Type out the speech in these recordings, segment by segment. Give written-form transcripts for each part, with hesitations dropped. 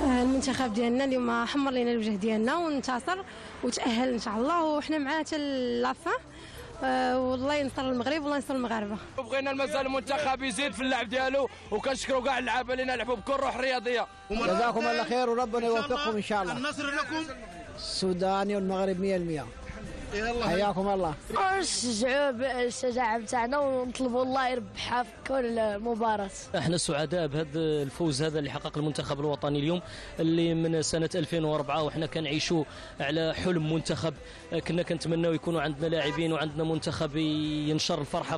المنتخب ديالنا اليوم حمر لنا الوجه ديالنا وانتصر وتأهل ان شاء الله، وحنا معاه حتى لافان. والله ينصر المغرب والله ينصر المغاربه. بغينا مازال المنتخب يزيد في اللعب ديالو، وكنشكروا كاع اللعابه اللي لعبوا بكل روح رياضيه. جزاكم الله خير وربنا يوفقكم ان شاء الله. النصر لكم. السوداني والمغرب 100%. حياكم الله. نشجعوا الشجاعه بتاعنا ونطلبوا الله يربحها في كل مباراه. احنا سعداء بهذا الفوز هذا اللي حقق المنتخب الوطني اليوم، اللي من سنه 2004 وحنا كنعيشوا على حلم منتخب. كنا كنتمناو يكونوا عندنا لاعبين وعندنا منتخب ينشر الفرحه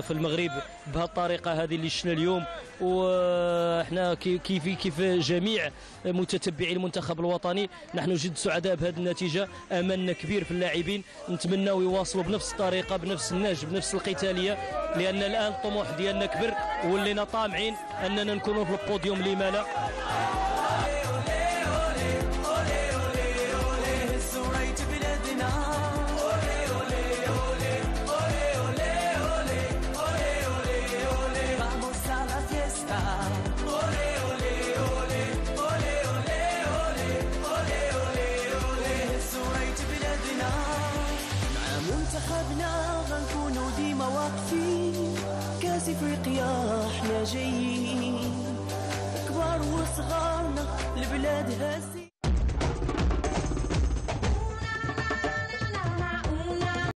في المغرب بهذه الطريقه هذه اللي شفنا اليوم. وحنا كيف جميع متتبعي المنتخب الوطني نحن جد سعداء بهذه النتيجه. املنا كبير في اللاعبين، نتمناو يواصلوا بنفس الطريقه بنفس النهج بنفس القتاليه، لان الان الطموح ديالنا كبر ولينا طامعين اننا نكونوا في البوديوم. لما لا؟ منتخبنا غنكونوا ديما واقفين، كاس افريقيا احنا جايين، كبار وصغارنا البلاد هازين.